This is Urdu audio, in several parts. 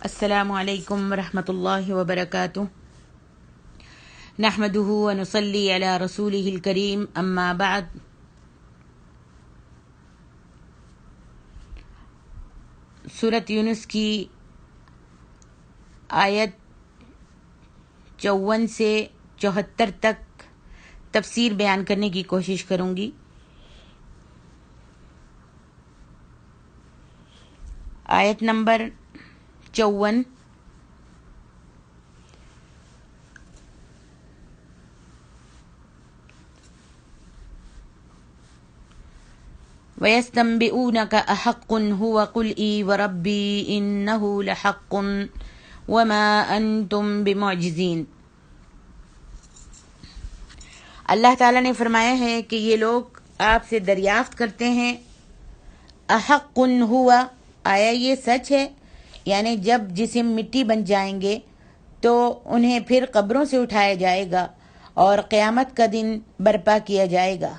السلام علیکم ورحمۃ اللہ وبرکاتہ نحمده ونصلی علی رسولہ الکریم اما بعد سورۃ یونس کی آیت 54 سے 74 تک تفسیر بیان کرنے کی کوشش کروں گی۔ آیت نمبر 54 وَيَسْتَنبِئُونَكَ أَحَقٌّ هُوَ قُلْ إِي وَرَبِّي إِنَّهُ لَحَقٌّ وَمَا أَنْتُمْ بِمُعْجِزِينَ۔ اللہ تعالیٰ نے فرمایا ہے کہ یہ لوگ آپ سے دریافت کرتے ہیں، احق ہوا، آیا یہ سچ ہے؟ یعنی جب جسم مٹی بن جائیں گے تو انہیں پھر قبروں سے اٹھایا جائے گا اور قیامت کا دن برپا کیا جائے گا۔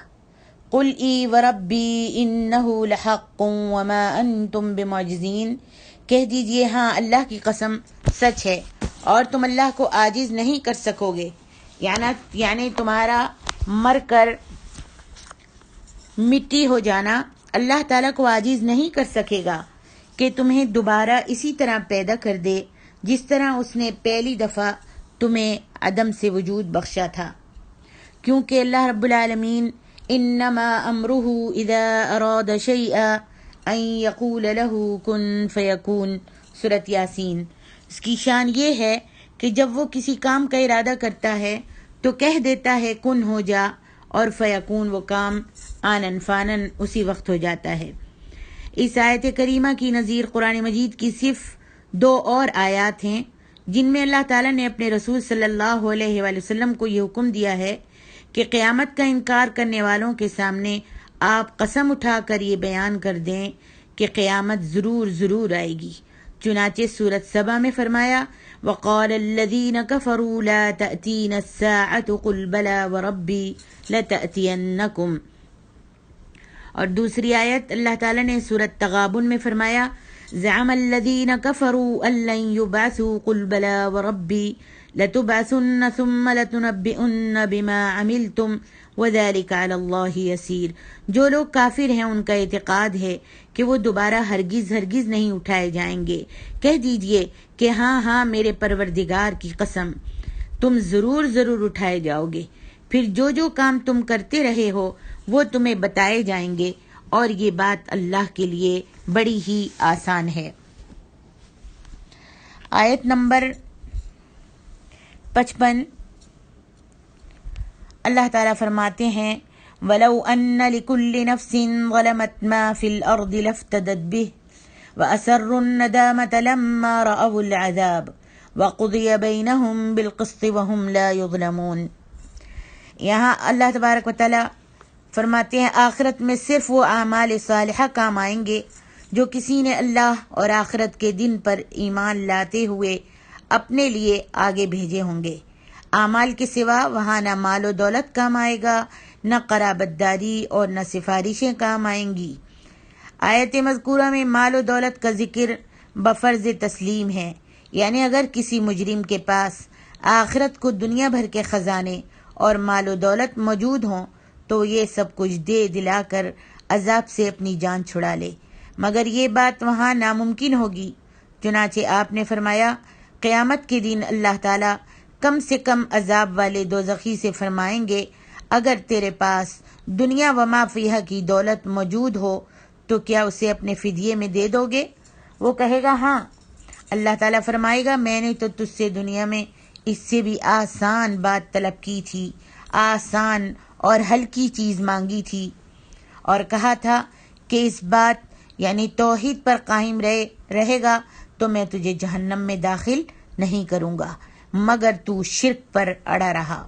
قل ای وربی انہ لحق وما انتم بمعجزین، کہہ دیجئے ہاں اللہ کی قسم سچ ہے اور تم اللہ کو عاجز نہیں کر سکو گے، یعنی تمہارا مر کر مٹی ہو جانا اللہ تعالیٰ کو عاجز نہیں کر سکے گا کہ تمہیں دوبارہ اسی طرح پیدا کر دے جس طرح اس نے پہلی دفعہ تمہیں عدم سے وجود بخشا تھا، کیونکہ اللہ رب العالمین انما امرہ اذا اراد شیئا ان یقول له کن فیکون، سورۃ یاسین۔ اس کی شان یہ ہے کہ جب وہ کسی کام کا ارادہ کرتا ہے تو کہہ دیتا ہے کن ہو جا، اور فیکون وہ کام آنن فانن اسی وقت ہو جاتا ہے۔ اس آیت کریمہ کی نظیر قرآن مجید کی صرف 2 اور آیات ہیں جن میں اللہ تعالیٰ نے اپنے رسول صلی اللہ علیہ وآلہ وسلم کو یہ حکم دیا ہے کہ قیامت کا انکار کرنے والوں کے سامنے آپ قسم اٹھا کر یہ بیان کر دیں کہ قیامت ضرور ضرور آئے گی۔ چنانچہ سورۃ سبا میں فرمایا وقال الذین کفروا لا تأتینا الساعة قل بلا وربی لتأتینکم، اور دوسری آیت اللہ تعالیٰ نے سورۃ تغابن میں فرمایا زعم الذین کفروا ان لن یبعثوا قل بلا وربی لتبعثن ثم لتنبئن بما عملتم وذلک علی اللہ یسیر۔ جو لوگ کافر ہیں ان کا اعتقاد ہے کہ وہ دوبارہ ہرگز ہرگز نہیں اٹھائے جائیں گے، کہہ دیجئے کہ ہاں ہاں میرے پروردگار کی قسم تم ضرور ضرور اٹھائے جاؤ گے، پھر جو جو کام تم کرتے رہے ہو وہ تمہیں بتائے جائیں گے، اور یہ بات اللہ کے لیے بڑی ہی آسان ہے۔ آیت نمبر 55 اللہ تعالیٰ فرماتے ہیں وَلَوْ أَنَّ لِكُلِّ نَفْسٍ ظَلَمَتْ مَا فِي الْأَرْضِ لَافْتَدَتْ بِهِ وَأَسَرُّوا النَّدَامَةَ لَمَّا رَأَوُا الْعَذَابَ وَقُضِيَ بَيْنَهُمْ بِالْقِسْطِ وَهُمْ لَا يُظْلَمُونَ۔ یہاں اللہ تبارک و تعالیٰ فرماتے ہیں آخرت میں صرف وہ اعمال صالحہ کام آئیں گے جو کسی نے اللہ اور آخرت کے دن پر ایمان لاتے ہوئے اپنے لیے آگے بھیجے ہوں گے۔ اعمال کے سوا وہاں نہ مال و دولت کام آئے گا، نہ قرابت داری اور نہ سفارشیں کام آئیں گی۔ آیت مذکورہ میں مال و دولت کا ذکر بفرض تسلیم ہے، یعنی اگر کسی مجرم کے پاس آخرت کو دنیا بھر کے خزانے اور مال و دولت موجود ہوں تو یہ سب کچھ دے دلا کر عذاب سے اپنی جان چھڑا لے، مگر یہ بات وہاں ناممکن ہوگی۔ چنانچہ آپ نے فرمایا قیامت کے دن اللہ تعالیٰ کم سے کم عذاب والے دوزخی سے فرمائیں گے اگر تیرے پاس دنیا و ما فیہا کی دولت موجود ہو تو کیا اسے اپنے فدیے میں دے دو گے؟ وہ کہے گا ہاں۔ اللہ تعالیٰ فرمائے گا میں نے تو تجھ سے دنیا میں اس سے بھی آسان بات طلب کی تھی، آسان اور ہلکی چیز مانگی تھی، اور کہا تھا کہ اس بات یعنی توحید پر قائم رہے گا تو میں تجھے جہنم میں داخل نہیں کروں گا مگر تو شرک پر اڑا رہا۔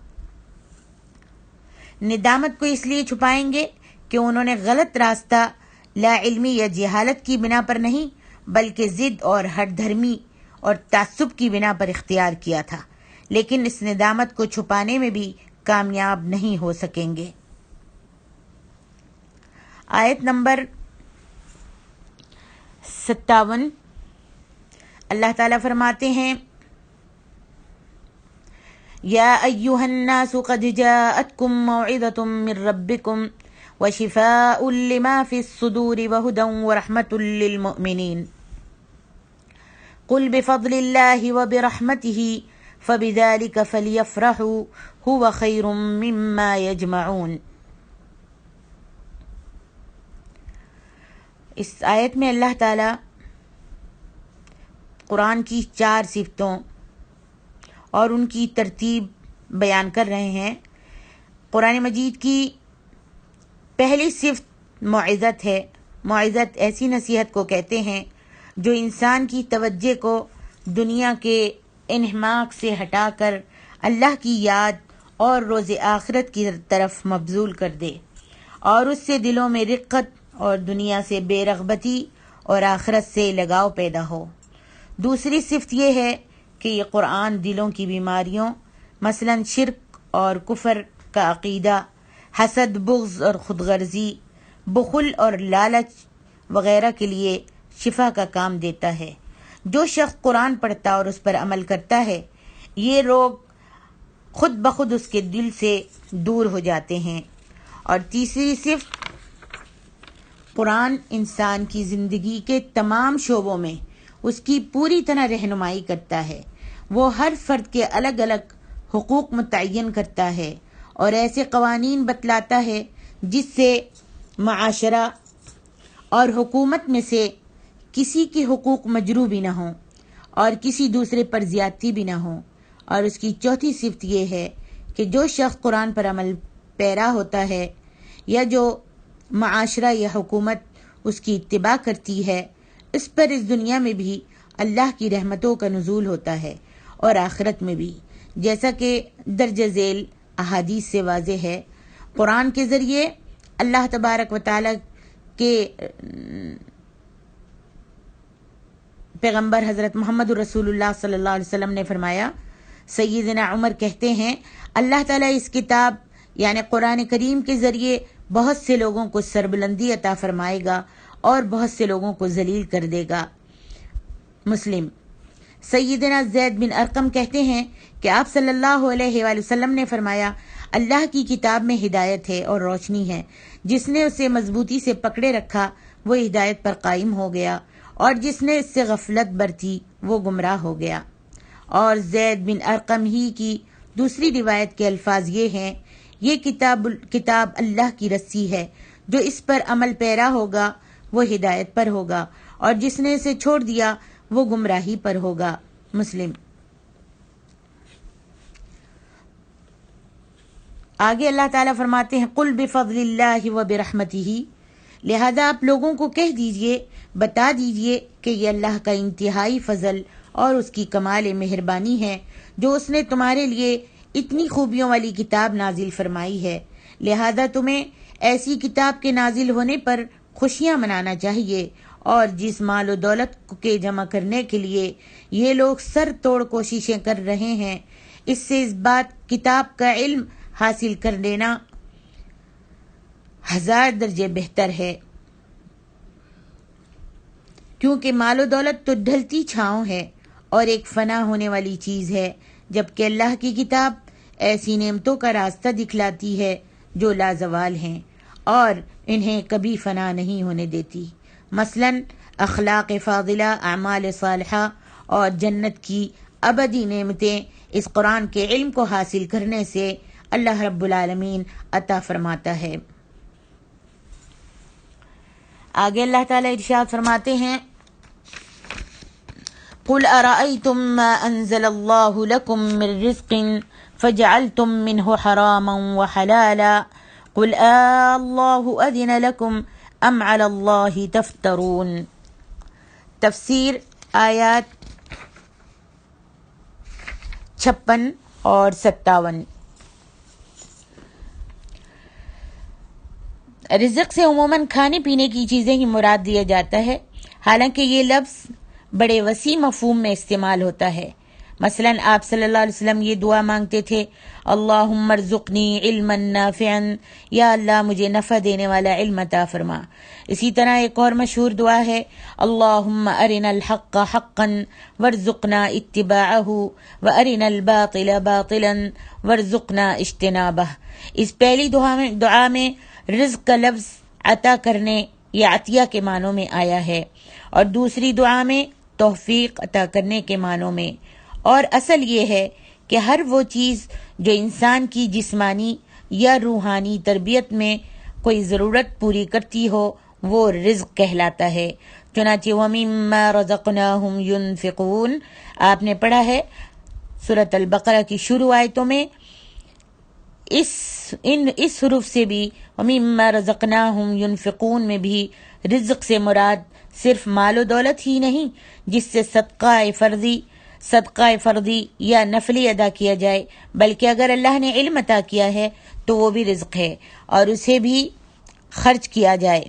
ندامت کو اس لیے چھپائیں گے کہ انہوں نے غلط راستہ لا علمی یا جہالت کی بنا پر نہیں بلکہ ضد اور ہٹ دھرمی اور تعصب کی بنا پر اختیار کیا تھا، لیکن اس ندامت کو چھپانے میں بھی کامیاب نہیں ہو سکیں گے۔ آیت نمبر 57 اللہ تعالیٰ فرماتے ہیں یا ایھا الناس قد جاءتکم موعظۃ من ربکم وشفاء لما فی الصدور وہدی ورحمۃ للمؤمنین قل بفضل اللہ وبرحمتہ فبذلک فلیفرحوا هو خیر مما یجمعون۔ اس آیت میں اللہ تعالیٰ قرآن کی 4 صفتوں اور ان کی ترتیب بیان کر رہے ہیں۔ قرآن مجید کی پہلی صفت موعظت ہے۔ موعظت ایسی نصیحت کو کہتے ہیں جو انسان کی توجہ کو دنیا کے انحماق سے ہٹا کر اللہ کی یاد اور روز آخرت کی طرف مبذول کر دے اور اس سے دلوں میں رقت اور دنیا سے بے رغبتی اور آخرت سے لگاؤ پیدا ہو۔ دوسری صفت یہ ہے کہ یہ قرآن دلوں کی بیماریوں مثلا شرک اور کفر کا عقیدہ، حسد، بغض اور خود غرضی، بخل اور لالچ وغیرہ کے لیے شفا کا کام دیتا ہے۔ جو شخص قرآن پڑھتا اور اس پر عمل کرتا ہے یہ روگ خود بخود اس کے دل سے دور ہو جاتے ہیں۔ اور تیسری صفت قرآن انسان کی زندگی کے تمام شعبوں میں اس کی پوری طرح رہنمائی کرتا ہے۔ وہ ہر فرد کے الگ الگ حقوق متعین کرتا ہے اور ایسے قوانین بتلاتا ہے جس سے معاشرہ اور حکومت میں سے کسی کے حقوق مجروح بھی نہ ہوں اور کسی دوسرے پر زیادتی بھی نہ ہوں۔ اور اس کی چوتھی صفت یہ ہے کہ جو شخص قرآن پر عمل پیرا ہوتا ہے یا جو معاشرہ یا حکومت اس کی اتباع کرتی ہے اس پر اس دنیا میں بھی اللہ کی رحمتوں کا نزول ہوتا ہے اور آخرت میں بھی، جیسا کہ درج ذیل احادیث سے واضح ہے۔ قرآن کے ذریعے اللہ تبارک و تعالی کے پیغمبر حضرت محمد رسول اللہ صلی اللہ علیہ وسلم نے فرمایا، سیدنا عمر کہتے ہیں اللہ تعالیٰ اس کتاب یعنی قرآن کریم کے ذریعے بہت سے لوگوں کو سربلندی عطا فرمائے گا اور بہت سے لوگوں کو ذلیل کر دے گا۔ مسلم۔ سیدنا زید بن ارقم کہتے ہیں کہ آپ صلی اللہ علیہ وآلہ وسلم نے فرمایا، اللہ کی کتاب میں ہدایت ہے اور روشنی ہے، جس نے اسے مضبوطی سے پکڑے رکھا وہ ہدایت پر قائم ہو گیا اور جس نے اس سے غفلت برتی وہ گمراہ ہو گیا۔ اور زید بن ارقم ہی کی دوسری روایت کے الفاظ یہ ہیں، یہ کتاب اللہ کی رسی ہے، جو اس پر عمل پیرا ہوگا وہ ہدایت پر ہوگا اور جس نے اسے چھوڑ دیا وہ گمراہی پر ہوگا۔ مسلم۔ آگے اللہ تعالیٰ فرماتے ہیں قل بفضل اللہ وبرحمتہ، لہذا آپ لوگوں کو کہہ دیجئے، بتا دیجئے کہ یہ اللہ کا انتہائی فضل اور اس کی کمال مہربانی ہے جو اس نے تمہارے لیے اتنی خوبیوں والی کتاب نازل فرمائی ہے، لہذا تمہیں ایسی کتاب کے نازل ہونے پر خوشیاں منانا چاہیے۔ اور جس مال و دولت کے جمع کرنے کے لیے یہ لوگ سر توڑ کوششیں کر رہے ہیں اس سے اس بات کتاب کا علم حاصل کر لینا 1000 درجے بہتر ہے، کیونکہ مال و دولت تو ڈھلتی چھاؤں ہے اور ایک فنا ہونے والی چیز ہے، جبکہ اللہ کی کتاب ایسی نعمتوں کا راستہ دکھلاتی ہے جو لازوال ہیں اور انہیں کبھی فنا نہیں ہونے دیتی، مثلا اخلاق فاضلہ، اعمال صالحہ اور جنت کی ابدی نعمتیں اس قرآن کے علم کو حاصل کرنے سے اللہ رب العالمین عطا فرماتا ہے۔ آگے اللہ تعالیٰ ارشاد فرماتے ہیں قل ارأيتم ما انزل الله لكم من رزق فجعلتم منه حراما وحلالا قل الله اذن لكم ام على الله تفترون۔ تفسیر آیات 56 اور 57۔ رزق سے عموماً کھانے پینے کی چیزیں ہی مراد دیا جاتا ہے، حالانکہ یہ لفظ بڑے وسیع مفہوم میں استعمال ہوتا ہے۔ مثلا آپ صلی اللہ علیہ وسلم یہ دعا مانگتے تھے، اللہم ارزقنی علما نافعا، یا اللہ مجھے نفع دینے والا علم عطا فرما۔ اسی طرح ایک اور مشہور دعا ہے، اللہم ارنا الحق حقا وارزقنا اتباعہ وارنا الباطل باطلا وارزقنا اجتنابہ۔ اس پہلی دعا میں رزق کا لفظ عطا کرنے یا عطیہ کے معنوں میں آیا ہے، اور دوسری دعا میں توفیق عطا کرنے کے معنوں میں۔ اور اصل یہ ہے کہ ہر وہ چیز جو انسان کی جسمانی یا روحانی تربیت میں کوئی ضرورت پوری کرتی ہو وہ رزق کہلاتا ہے۔ چنانچہ وَمِمَّا رَزَقْنَاهُمْ يُنْفِقُونَ آپ نے پڑھا ہے سورۃ البقرہ کی شروع آیتوں میں۔ اس حروف سے بھی وَمِمَّا رَزَقْنَاهُمْ يُنْفِقُونَ میں بھی رزق سے مراد صرف مال و دولت ہی نہیں جس سے صدقہ فردی یا نفلی ادا کیا جائے، بلکہ اگر اللہ نے علم عطا کیا ہے تو وہ بھی رزق ہے، اور اسے بھی خرچ کیا جائے،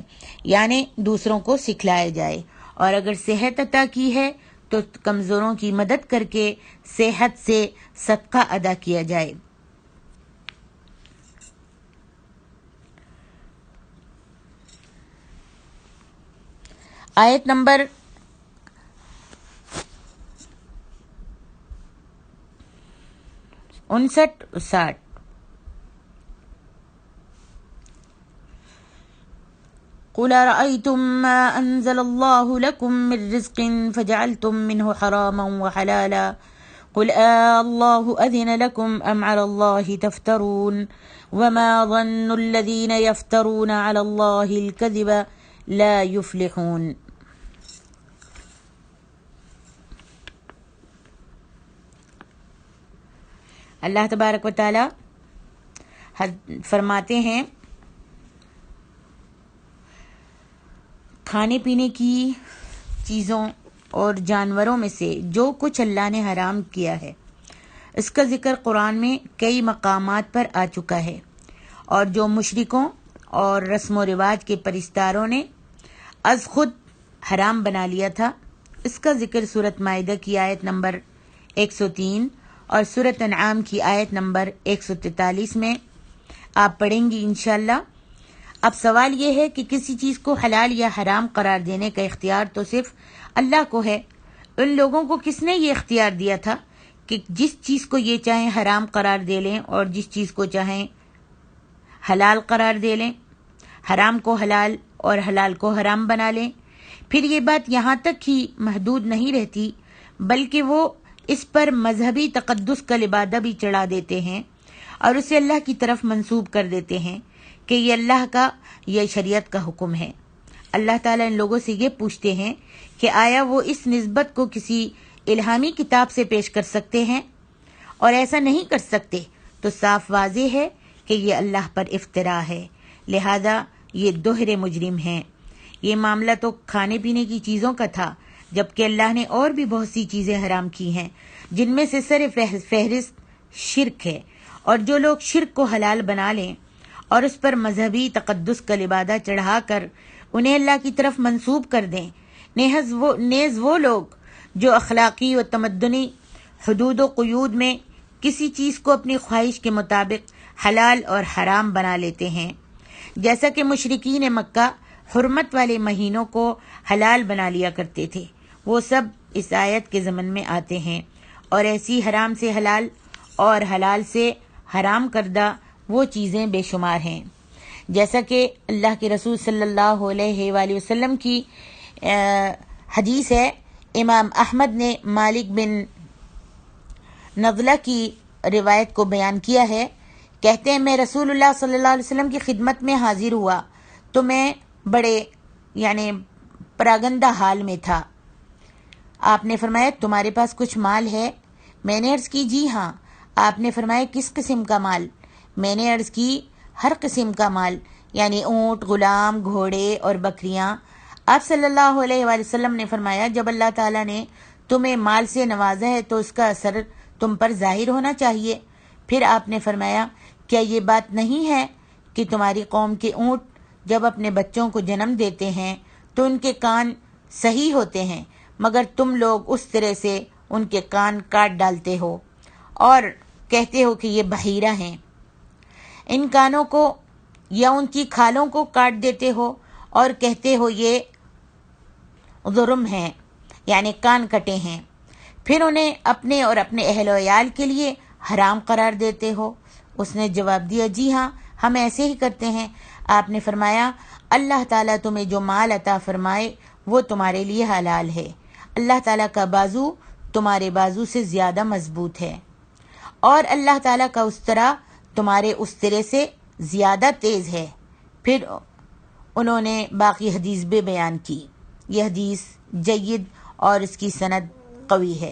یعنی دوسروں کو سکھلایا جائے۔ اور اگر صحت عطا کی ہے تو کمزوروں کی مدد کر کے صحت سے صدقہ ادا کیا جائے۔ آیت نمبر 59-60۔ قل أرأيتم ما أنزل الله لكم من رزق فجعلتم منه حراما وحلالا قل الله أذن لكم أم على الله تفترون وما ظن الذين يفترون على الله الكذب لا يفلحون۔ اللہ تبارک و تعالی فرماتے ہیں کھانے پینے کی چیزوں اور جانوروں میں سے جو کچھ اللہ نے حرام کیا ہے اس کا ذکر قرآن میں کئی مقامات پر آ چکا ہے، اور جو مشرکوں اور رسم و رواج کے پرستاروں نے از خود حرام بنا لیا تھا اس کا ذکر سورۃ مائدہ کی آیت نمبر 103 اور سورۃ انعام کی آیت نمبر 143 میں آپ پڑھیں گی انشاءاللہ۔ اب سوال یہ ہے کہ کسی چیز کو حلال یا حرام قرار دینے کا اختیار تو صرف اللہ کو ہے، ان لوگوں کو کس نے یہ اختیار دیا تھا کہ جس چیز کو یہ چاہیں حرام قرار دے لیں اور جس چیز کو چاہیں حلال قرار دے لیں، حرام کو حلال اور حلال کو حرام بنا لیں؟ پھر یہ بات یہاں تک ہی محدود نہیں رہتی بلکہ وہ اس پر مذہبی تقدس کا لبادہ بھی چڑھا دیتے ہیں اور اسے اللہ کی طرف منسوب کر دیتے ہیں کہ یہ اللہ کا یہ شریعت کا حکم ہے۔ اللہ تعالیٰ ان لوگوں سے یہ پوچھتے ہیں کہ آیا وہ اس نسبت کو کسی الہامی کتاب سے پیش کر سکتے ہیں؟ اور ایسا نہیں کر سکتے تو صاف واضح ہے کہ یہ اللہ پر افتراء ہے، لہذا یہ دوہرے مجرم ہیں۔ یہ معاملہ تو کھانے پینے کی چیزوں کا تھا، جبکہ اللہ نے اور بھی بہت سی چیزیں حرام کی ہیں جن میں سے سر فہرست شرک ہے، اور جو لوگ شرک کو حلال بنا لیں اور اس پر مذہبی تقدس کا لبادہ چڑھا کر انہیں اللہ کی طرف منسوب کر دیں، نیز وہ لوگ جو اخلاقی و تمدنی حدود و قیود میں کسی چیز کو اپنی خواہش کے مطابق حلال اور حرام بنا لیتے ہیں، جیسا کہ مشرکین مکہ حرمت والے مہینوں کو حلال بنا لیا کرتے تھے، وہ سب اس آیت کے ضمن میں آتے ہیں، اور ایسی حرام سے حلال اور حلال سے حرام کردہ وہ چیزیں بے شمار ہیں، جیسا کہ اللہ کے رسول صلی اللہ علیہ وآلہ وسلم کی حدیث ہے۔ امام احمد نے مالک بن نضلہ کی روایت کو بیان کیا ہے، کہتے ہیں میں رسول اللہ صلی اللہ علیہ وسلم کی خدمت میں حاضر ہوا تو میں بڑے پراگندہ حال میں تھا۔ آپ نے فرمایا تمہارے پاس کچھ مال ہے؟ میں نے عرض کی جی ہاں۔ آپ نے فرمایا کس قسم کا مال؟ میں نے عرض کی ہر قسم کا مال، یعنی اونٹ، غلام، گھوڑے اور بکریاں۔ آپ صلی اللہ علیہ وآلہ وسلم نے فرمایا جب اللہ تعالیٰ نے تمہیں مال سے نوازا ہے تو اس کا اثر تم پر ظاہر ہونا چاہیے۔ پھر آپ نے فرمایا کیا یہ بات نہیں ہے کہ تمہاری قوم کے اونٹ جب اپنے بچوں کو جنم دیتے ہیں تو ان کے کان صحیح ہوتے ہیں، مگر تم لوگ اس طرح سے ان کے کان کاٹ ڈالتے ہو اور کہتے ہو کہ یہ بحیرہ ہیں، ان کانوں کو یا ان کی کھالوں کو کاٹ دیتے ہو اور کہتے ہو یہ ضرم ہیں، یعنی کان کٹے ہیں، پھر انہیں اپنے اور اپنے اہل و عیال کے لیے حرام قرار دیتے ہو۔ اس نے جواب دیا، جی ہاں، ہم ایسے ہی کرتے ہیں۔ آپ نے فرمایا، اللہ تعالیٰ تمہیں جو مال عطا فرمائے وہ تمہارے لیے حلال ہے، اللہ تعالیٰ کا بازو تمہارے بازو سے زیادہ مضبوط ہے، اور اللہ تعالیٰ کا استرا تمہارے استرے سے زیادہ تیز ہے۔ پھر انہوں نے باقی حدیث بھی بیان کی۔ یہ حدیث جید اور اس کی سند قوی ہے۔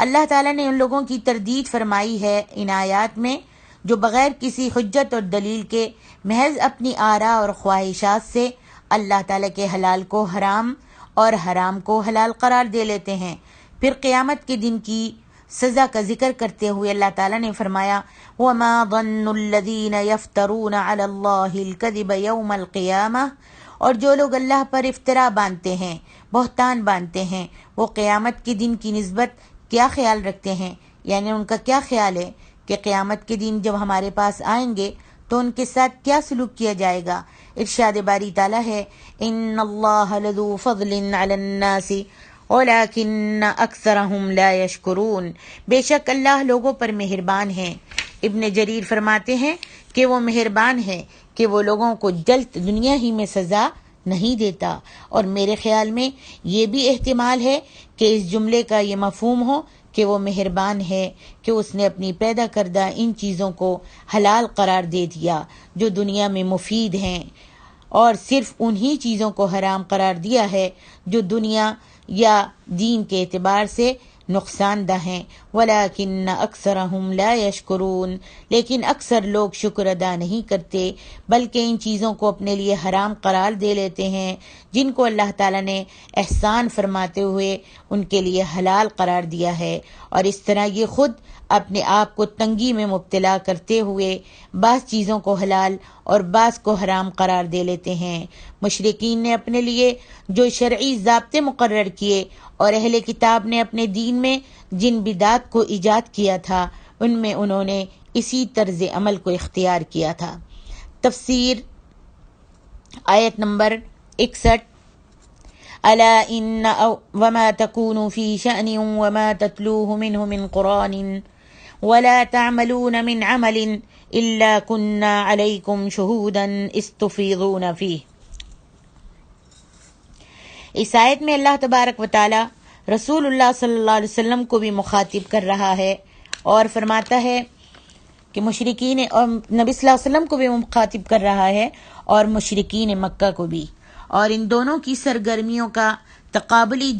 اللہ تعالیٰ نے ان لوگوں کی تردید فرمائی ہے ان آیات میں جو بغیر کسی حجت اور دلیل کے محض اپنی آراء اور خواہشات سے اللہ تعالیٰ کے حلال کو حرام اور حرام کو حلال قرار دے لیتے ہیں۔ پھر قیامت کے دن کی سزا کا ذکر کرتے ہوئے اللہ تعالیٰ نے فرمایا، وَمَا ظَنُّ الَّذِينَ يَفْتَرُونَ عَلَى اللَّهِ الْكَذِبَ يَوْمَ الْقِيَامَةِ، اور جو لوگ اللہ پر افطرا باندھتے ہیں، بہتان باندھتے ہیں، وہ قیامت کے دن کی نسبت کیا خیال رکھتے ہیں؟ یعنی ان کا کیا خیال ہے کہ قیامت کے دن جب ہمارے پاس آئیں گے تو ان کے ساتھ کیا سلوک کیا جائے گا؟ ارشاد باری تعالیٰ ہے، ان اللہ لذو فضل علی الناس ولکن اکثرہم لا یشکرون، بے شک اللہ لوگوں پر مہربان ہیں۔ ابن جریر فرماتے ہیں کہ وہ مہربان ہے کہ وہ لوگوں کو جلد دنیا ہی میں سزا نہیں دیتا، اور میرے خیال میں یہ بھی احتمال ہے کہ اس جملے کا یہ مفہوم ہو کہ وہ مہربان ہے کہ اس نے اپنی پیدا کردہ ان چیزوں کو حلال قرار دے دیا جو دنیا میں مفید ہیں، اور صرف انہی چیزوں کو حرام قرار دیا ہے جو دنیا یا دین کے اعتبار سے نقصان دہ ہیں۔ وَلَكِنَّ أَكْثَرَهُمْ لَا يَشْكُرُونَ، لیکن اکثر لوگ شکر ادا نہیں کرتے، بلکہ ان چیزوں کو اپنے لیے حرام قرار دے لیتے ہیں جن کو اللہ تعالیٰ نے احسان فرماتے ہوئے ان کے لیے حلال قرار دیا ہے، اور اس طرح یہ خود اپنے آپ کو تنگی میں مبتلا کرتے ہوئے بعض چیزوں کو حلال اور بعض کو حرام قرار دے لیتے ہیں۔ مشرکین نے اپنے لیے جو شرعی ضابطے مقرر کیے اور اہل کتاب نے اپنے دین میں جن بدعات کو ایجاد کیا تھا، ان میں انہوں نے اسی طرز عمل کو اختیار کیا تھا۔ تفسیر آیت نمبر 61، الا ان وما تكونوا في شأن وما تتلوه منه من قرآن ولا تعملون من عمل الا كنا عليكم شهودا اذ تفيضون فيه۔ اس آیت میں اللہ تبارک و تعالی رسول اللہ صلی اللہ علیہ وسلم کو بھی مخاطب کر رہا ہے اور فرماتا ہے کہ مشرکین، اور نبی صلی اللہ علیہ وسلم کو بھی مخاطب کر رہا ہے اور مشرکین مکہ کو بھی، اور ان دونوں کی سرگرمیوں کا تقابلی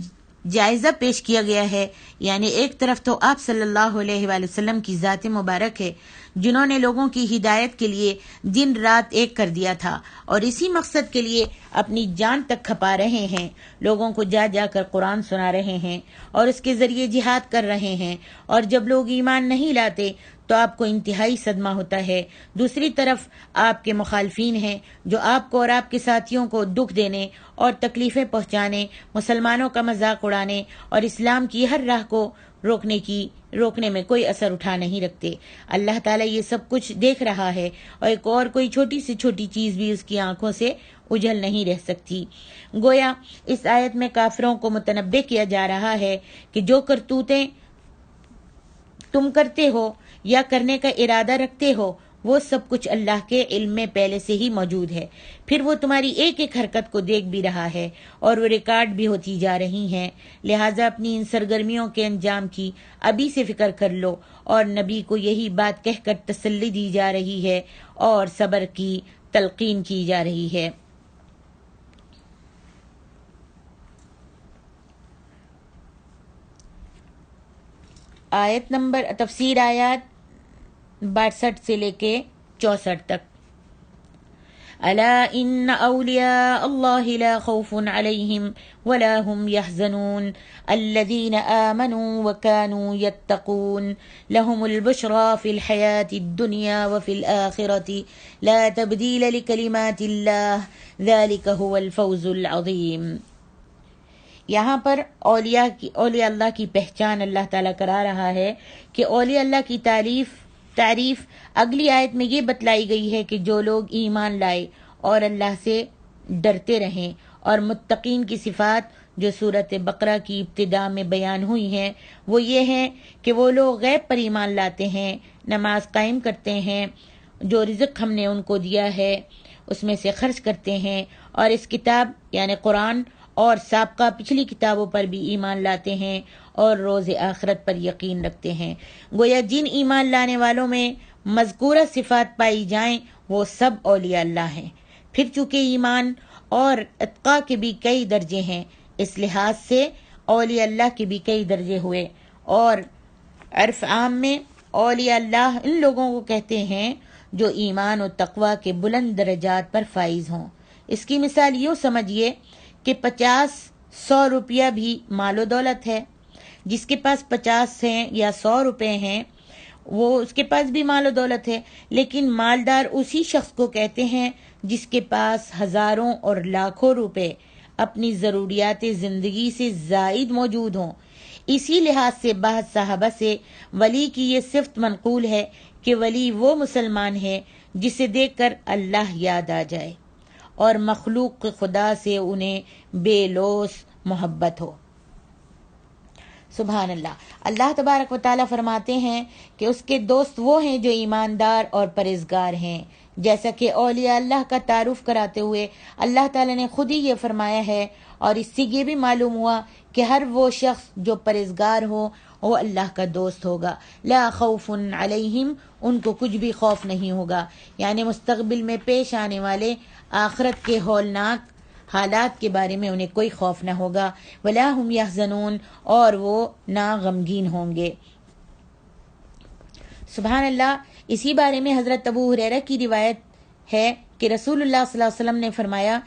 جائزہ پیش کیا گیا ہے۔ یعنی ایک طرف تو آپ صلی اللہ علیہ وآلہ وسلم کی ذات مبارک ہے جنہوں نے لوگوں کی ہدایت کے لیے دن رات ایک کر دیا تھا، اور اسی مقصد کے لیے اپنی جان تک کھپا رہے ہیں، لوگوں کو جا جا کر قرآن سنا رہے ہیں اور اس کے ذریعے جہاد کر رہے ہیں، اور جب لوگ ایمان نہیں لاتے تو آپ کو انتہائی صدمہ ہوتا ہے۔ دوسری طرف آپ کے مخالفین ہیں جو آپ کو اور آپ کے ساتھیوں کو دکھ دینے اور تکلیفیں پہنچانے، مسلمانوں کا مذاق اڑانے اور اسلام کی ہر راہ کو روکنے میں کوئی اثر اٹھا نہیں رکھتے۔ اللہ تعالیٰ یہ سب کچھ دیکھ رہا ہے، اور ایک اور کوئی چھوٹی سے چھوٹی چیز بھی اس کی آنکھوں سے اجھل نہیں رہ سکتی۔ گویا اس آیت میں کافروں کو متنبہ کیا جا رہا ہے کہ جو کرتوتیں تم کرتے ہو یا کرنے کا ارادہ رکھتے ہو وہ سب کچھ اللہ کے علم میں پہلے سے ہی موجود ہے، پھر وہ تمہاری ایک ایک حرکت کو دیکھ بھی رہا ہے اور وہ ریکارڈ بھی ہوتی جا رہی ہیں۔ لہٰذا اپنی ان سرگرمیوں کے انجام کی ابھی سے فکر کر لو، اور نبی کو یہی بات کہہ کر تسلی دی جا رہی ہے اور صبر کی تلقین کی جا رہی ہے۔ آیت نمبر تفسیر آیات 62 سے لے کے 64 تک۔ الا ان اولیاء اللہ لا خوف علیہم ولا هم يحزنون الذین آمنوا وكانوا يتقون لهم البشرى في الحياة الدنيا وفي الآخرة لا تبدیل لکلمات اللہ ذلك هو الفوز العظیم۔ یہاں پر اولیاء اللہ کی پہچان اللہ تعالیٰ کرا رہا ہے کہ اولیاء اللہ کی تعریف اگلی آیت میں یہ بتلائی گئی ہے کہ جو لوگ ایمان لائے اور اللہ سے ڈرتے رہیں، اور متقین کی صفات جو سورۃ بقرہ کی ابتدا میں بیان ہوئی ہیں وہ یہ ہیں کہ وہ لوگ غیب پر ایمان لاتے ہیں، نماز قائم کرتے ہیں، جو رزق ہم نے ان کو دیا ہے اس میں سے خرچ کرتے ہیں، اور اس کتاب یعنی قرآن اور سابقہ پچھلی کتابوں پر بھی ایمان لاتے ہیں، اور روز آخرت پر یقین رکھتے ہیں۔ گویا جن ایمان لانے والوں میں مذکورہ صفات پائی جائیں وہ سب اولیاء اللہ ہیں۔ پھر چونکہ ایمان اور اتقاء کے بھی کئی درجے ہیں، اس لحاظ سے اولیاء اللہ کے بھی کئی درجے ہوئے، اور عرف عام میں اولیاء اللہ ان لوگوں کو کہتے ہیں جو ایمان و تقوی کے بلند درجات پر فائز ہوں۔ اس کی مثال یوں سمجھیے کہ 50-100 روپیہ بھی مال و دولت ہے۔ جس کے پاس 50 ہیں یا 100 روپے ہیں وہ اس کے پاس بھی مال و دولت ہے، لیکن مالدار اسی شخص کو کہتے ہیں جس کے پاس ہزاروں اور لاکھوں روپے اپنی ضروریات زندگی سے زائد موجود ہوں۔ اسی لحاظ سے بعض صحابہ سے ولی کی یہ صفت منقول ہے کہ ولی وہ مسلمان ہے جسے دیکھ کر اللہ یاد آ جائے اور مخلوق خدا سے انہیں بے لوث محبت ہو۔ سبحان اللہ۔ اللہ تبارک و تعالیٰ فرماتے ہیں کہ اس کے دوست وہ ہیں جو ایماندار اور پرہیزگار ہیں، جیسا کہ اولیاء اللہ کا تعارف کراتے ہوئے اللہ تعالیٰ نے خود ہی یہ فرمایا ہے، اور اس سے یہ بھی معلوم ہوا کہ ہر وہ شخص جو پرہیزگار ہو وہ اللہ کا دوست ہوگا۔ لا خوف علیہم، ان کو کچھ بھی خوف نہیں ہوگا، یعنی مستقبل میں پیش آنے والے آخرت کے ہولناک حالات کے بارے میں انہیں کوئی خوف نہ ہوگا، ولا هم یحزنون، اور وہ نہ غمگین ہوں گے۔ سبحان اللہ۔ اسی بارے میں حضرت ابو ہریرہ کی روایت ہے کہ رسول اللہ صلی اللہ علیہ وسلم نے فرمایا،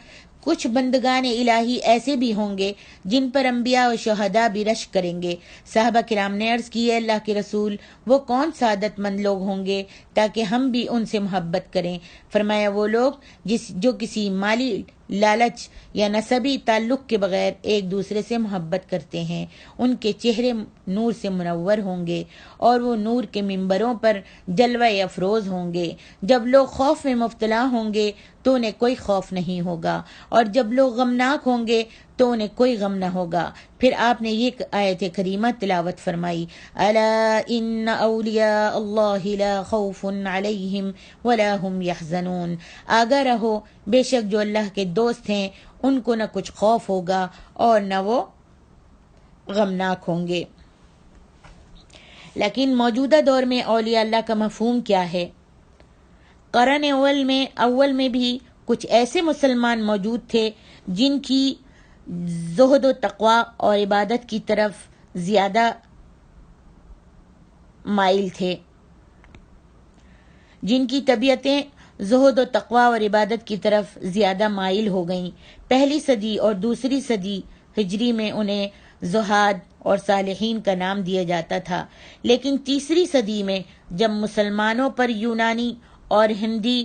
کچھ بندگان الہی ایسے بھی ہوں گے جن پر انبیاء و شہداء بھی رشک کریں گے۔ صحابہ کرام نے عرض کی، اے اللہ کے رسول، وہ کون سعادت مند لوگ ہوں گے تاکہ ہم بھی ان سے محبت کریں؟ فرمایا، وہ لوگ جو کسی مالی لالچ یا نسبی تعلق کے بغیر ایک دوسرے سے محبت کرتے ہیں، ان کے چہرے نور سے منور ہوں گے اور وہ نور کے ممبروں پر جلوہ افروز ہوں گے۔ جب لوگ خوف میں مبتلا ہوں گے تو انہیں کوئی خوف نہیں ہوگا، اور جب لوگ غمناک ہوں گے تو انہیں کوئی غم نہ ہوگا۔ پھر آپ نے یہ آیت کریمہ تلاوت فرمائی، الا ان اولیاء اللہ لا خوف علیہم ولا هم یحزنون، آگاہ رہو، بے شک جو اللہ کے دوست ہیں ان کو نہ کچھ خوف ہوگا اور نہ وہ غمناک ہوں گے۔ لیکن موجودہ دور میں اولیاء اللہ کا مفہوم کیا ہے؟ قرن اول میں بھی کچھ ایسے مسلمان موجود تھے جن کی زہد و تقوی اور عبادت کی طرف زیادہ مائل تھے، جن کی طبیعتیں زہد و تقوی اور عبادت کی طرف زیادہ مائل ہو گئیں۔ پہلی صدی اور دوسری صدی ہجری میں انہیں زہاد اور صالحین کا نام دیا جاتا تھا، لیکن تیسری صدی میں جب مسلمانوں پر یونانی اور ہندی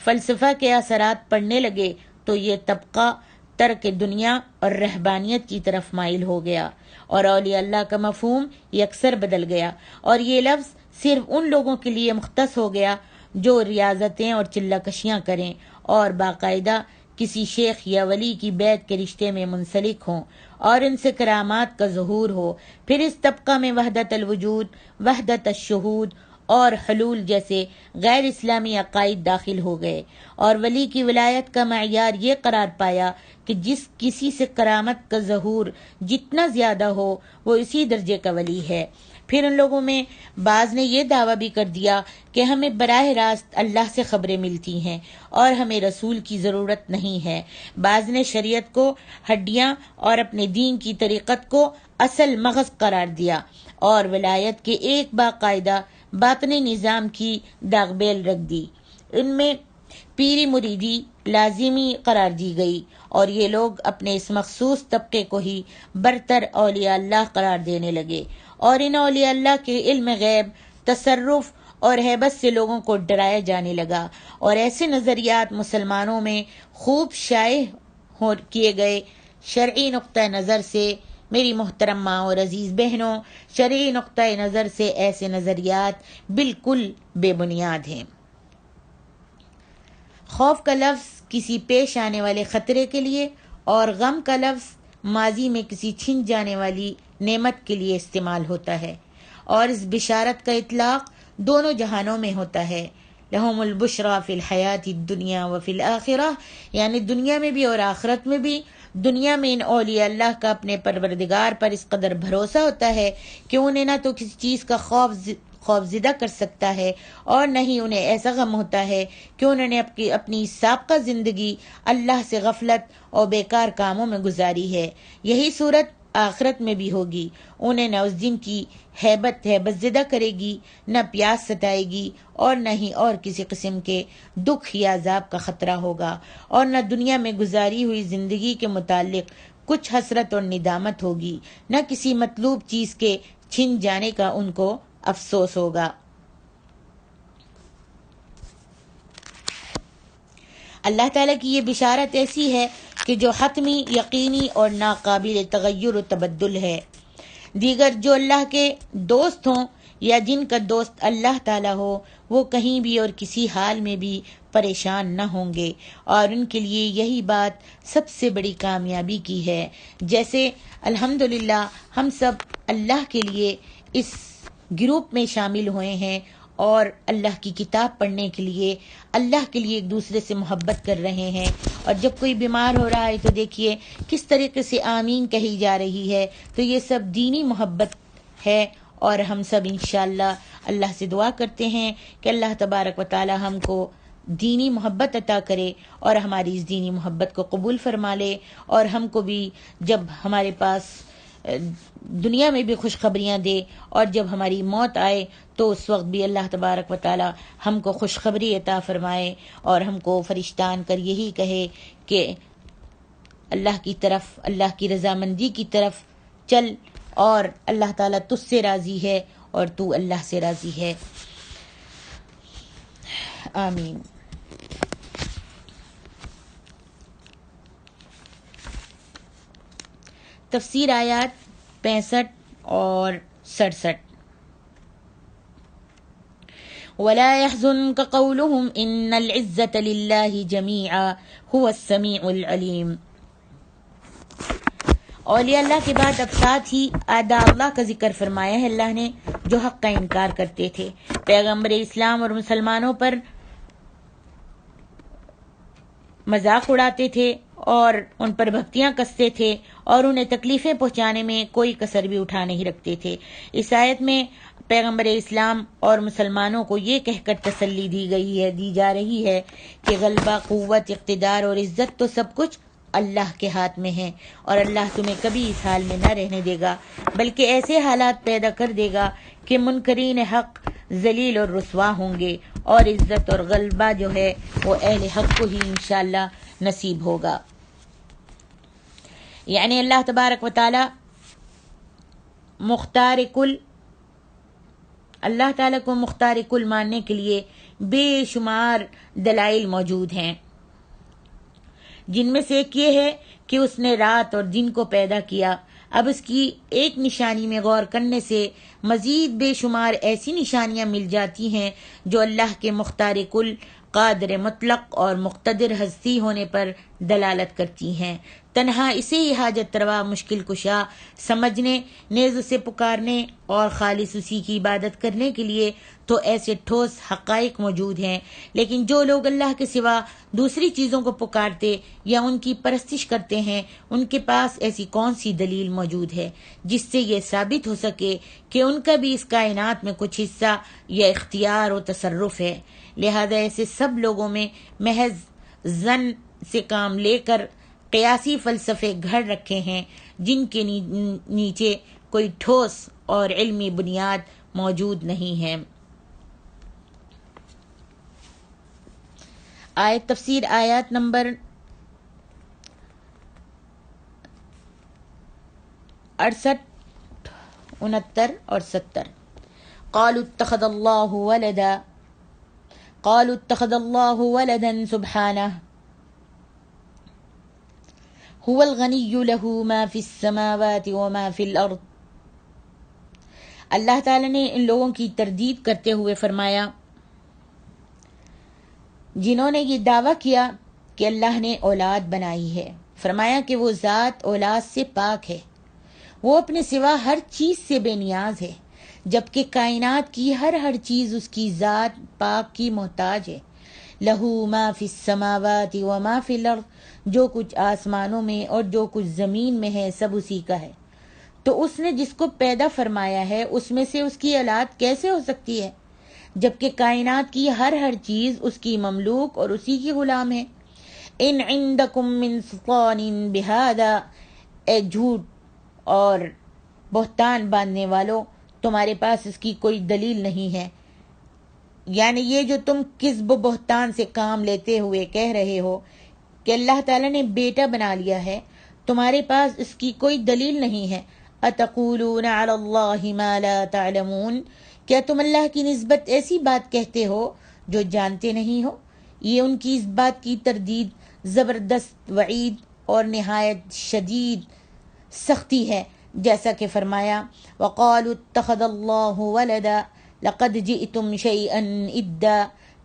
فلسفہ کے اثرات پڑنے لگے تو یہ طبقہ ترک دنیا اور رہبانیت کی طرف مائل ہو گیا، اور اولیاء اللہ کا مفہوم یکسر بدل گیا، اور یہ لفظ صرف ان لوگوں کے لیے مختص ہو گیا جو ریاضتیں اور چلہ کشیاں کریں اور باقاعدہ کسی شیخ یا ولی کی بیعت کے رشتے میں منسلک ہوں اور ان سے کرامات کا ظہور ہو۔ پھر اس طبقہ میں وحدت الوجود، وحدت الشہود اور حلول جیسے غیر اسلامی عقائد داخل ہو گئے، اور ولی کی ولایت کا معیار یہ قرار پایا کہ جس کسی سے کرامت کا ظہور جتنا زیادہ ہو وہ اسی درجے کا ولی ہے۔ پھر ان لوگوں میں بعض نے یہ دعویٰ بھی کر دیا کہ ہمیں براہ راست اللہ سے خبریں ملتی ہیں اور ہمیں رسول کی ضرورت نہیں ہے۔ بعض نے شریعت کو ہڈیاں اور اپنے دین کی طریقت کو اصل مغز قرار دیا اور ولایت کے ایک باقاعدہ باطنی نظام کی داغ بیل رکھ دی۔ ان میں پیری مریدی لازمی قرار دی گئی، اور یہ لوگ اپنے اس مخصوص طبقے کو ہی برتر اولیاء اللہ قرار دینے لگے، اور ان اولیاء اللہ کے علم غیب، تصرف اور ہیبت سے لوگوں کو ڈرایا جانے لگا، اور ایسے نظریات مسلمانوں میں خوب شائع کیے گئے۔ شرعی نقطہ نظر سے میری محترم ماں اور عزیز بہنوں، شرعی نقطہ نظر سے ایسے نظریات بالکل بے بنیاد ہیں۔ خوف کا لفظ کسی پیش آنے والے خطرے کے لیے اور غم کا لفظ ماضی میں کسی چھن جانے والی نعمت کے لیے استعمال ہوتا ہے، اور اس بشارت کا اطلاق دونوں جہانوں میں ہوتا ہے۔ لہم البشریٰ فی الحیات الدنیا وفی الآخرہ، یعنی دنیا میں بھی اور آخرت میں بھی۔ دنیا میں ان اولیاء اللہ کا اپنے پروردگار پر اس قدر بھروسہ ہوتا ہے کہ انہیں نہ تو کسی چیز کا خوف زدہ کر سکتا ہے، اور نہ ہی انہیں ایسا غم ہوتا ہے کہ انہوں نے اپنی سابقہ زندگی اللہ سے غفلت اور بیکار کاموں میں گزاری ہے۔ یہی صورت آخرت میں بھی ہوگی۔ انہیں نہ اس دن کی ہیبت زدہ کرے گی، نہ پیاس ستائے گی، اور نہ ہی اور کسی قسم کے دکھ یا عذاب کا خطرہ ہوگا، اور نہ دنیا میں گزاری ہوئی زندگی کے متعلق کچھ حسرت اور ندامت ہوگی، نہ کسی مطلوب چیز کے چھن جانے کا ان کو افسوس ہوگا۔ اللہ تعالیٰ کی یہ بشارت ایسی ہے کہ جو حتمی، یقینی اور ناقابل تغیر و تبدل ہے۔ دیگر جو اللہ کے دوست ہوں یا جن کا دوست اللہ تعالیٰ ہو، وہ کہیں بھی اور کسی حال میں بھی پریشان نہ ہوں گے، اور ان کے لیے یہی بات سب سے بڑی کامیابی کی ہے۔ جیسے الحمدللہ ہم سب اللہ کے لیے اس گروپ میں شامل ہوئے ہیں اور اللہ کی کتاب پڑھنے کے لیے، اللہ کے لیے ایک دوسرے سے محبت کر رہے ہیں، اور جب کوئی بیمار ہو رہا ہے تو دیکھیے کس طریقے سے آمین کہی جا رہی ہے، تو یہ سب دینی محبت ہے۔ اور ہم سب انشاءاللہ اللہ سے دعا کرتے ہیں کہ اللہ تبارک و تعالی ہم کو دینی محبت عطا کرے اور ہماری اس دینی محبت کو قبول فرما لے، اور ہم کو بھی جب ہمارے پاس دنیا میں بھی خوشخبریاں دے، اور جب ہماری موت آئے تو اس وقت بھی اللہ تبارک و تعالی ہم کو خوشخبری عطا فرمائے، اور ہم کو فرشتان کر یہی کہے کہ اللہ کی طرف، اللہ کی رضامندی کی طرف چل، اور اللہ تعالیٰ تجھ سے راضی ہے اور تو اللہ سے راضی ہے۔ آمین۔ تفسیر آیات 65 اور 67۔ وَلَا يَحْزُنْكَ قَوْلُهُمْ إِنَّ الْعِزَّةَ لِلَّهِ جَمِيعًا هُوَ السَّمِيعُ الْعَلِيمُ۔ اولیاء اللہ کے بعد اب ساتھ ہی اعداء اللہ کا ذکر فرمایا ہے اللہ نے، جو حق کا انکار کرتے تھے، پیغمبر اسلام اور مسلمانوں پر مذاق اڑاتے تھے اور ان پر بھکتیاں کستے تھے، اور انہیں تکلیفیں پہنچانے میں کوئی کسر بھی اٹھا نہیں رکھتے تھے۔ اس آیت میں پیغمبر اسلام اور مسلمانوں کو یہ کہہ کر تسلی دی جا رہی ہے کہ غلبہ، قوت، اقتدار اور عزت تو سب کچھ اللہ کے ہاتھ میں ہے، اور اللہ تمہیں کبھی اس حال میں نہ رہنے دے گا، بلکہ ایسے حالات پیدا کر دے گا کہ منکرین حق ذلیل اور رسوا ہوں گے، اور عزت اور غلبہ جو ہے وہ اہل حق کو ہی انشاءاللہ نصیب ہوگا۔ یعنی اللہ تبارک و تعالی مختار کل، اللہ تعالیٰ کو مختار کل ماننے کے لیے بے شمار دلائل موجود ہیں، جن میں سے ایک یہ ہے کہ اس نے رات اور دن کو پیدا کیا۔ اب اس کی ایک نشانی میں غور کرنے سے مزید بے شمار ایسی نشانیاں مل جاتی ہیں جو اللہ کے مختار کل، قادر مطلق اور مقتدر ہستی ہونے پر دلالت کرتی ہیں۔ تنہا اسے ہی حاجت روا، مشکل کشا سمجھنے، نیز اسے پکارنے اور خالص اسی کی عبادت کرنے کے لیے تو ایسے ٹھوس حقائق موجود ہیں، لیکن جو لوگ اللہ کے سوا دوسری چیزوں کو پکارتے یا ان کی پرستش کرتے ہیں، ان کے پاس ایسی کون سی دلیل موجود ہے جس سے یہ ثابت ہو سکے کہ ان کا بھی اس کائنات میں کچھ حصہ یا اختیار و تصرف ہے؟ لہذا ایسے سب لوگوں میں محض ظن سے کام لے کر قیاسی فلسفے گھڑ رکھے ہیں، جن کے نیچے کوئی ٹھوس اور علمی بنیاد موجود نہیں ہے۔ تفسیر آیات نمبر 68، 69 اور 70۔ قالوا اتخذ الله ولدا سبحانه هو الغنی له ما فی السماوات وما فی الارض۔ اللہ تعالیٰ نے ان لوگوں کی تردید کرتے ہوئے فرمایا جنہوں نے یہ دعویٰ کیا کہ اللہ نے اولاد بنائی ہے، فرمایا کہ وہ ذات اولاد سے پاک ہے، وہ اپنے سوا ہر چیز سے بے نیاز ہے، جبکہ کائنات کی ہر چیز اس کی ذات پاک کی محتاج ہے۔ لہو ما فی السماوات وما فی الارض، جو کچھ آسمانوں میں اور جو کچھ زمین میں ہے سب اسی کا ہے۔ تو اس نے جس کو پیدا فرمایا ہے اس میں سے اس کی اولاد کیسے ہو سکتی ہے، جبکہ کائنات کی ہر چیز اس کی مملوک اور اسی کی غلام ہے۔ ان عندکم من سلطان بہذا، اے جھوٹ اور بہتان باندھنے والوں، تمہارے پاس اس کی کوئی دلیل نہیں ہے، یعنی یہ جو تم کذب و بہتان سے کام لیتے ہوئے کہہ رہے ہو کہ اللہ تعالیٰ نے بیٹا بنا لیا ہے، تمہارے پاس اس کی کوئی دلیل نہیں ہے۔ اتقولون علی اللہ ما لا تعلمون، کیا تم اللہ کی نسبت ایسی بات کہتے ہو جو جانتے نہیں ہو؟ یہ ان کی اس بات کی تردید زبردست وعید اور نہایت شدید سختی ہے، جیسا کہ فرمایا وقالوا اتخذ اللہ ولدا لقد جئتم شيئا إدا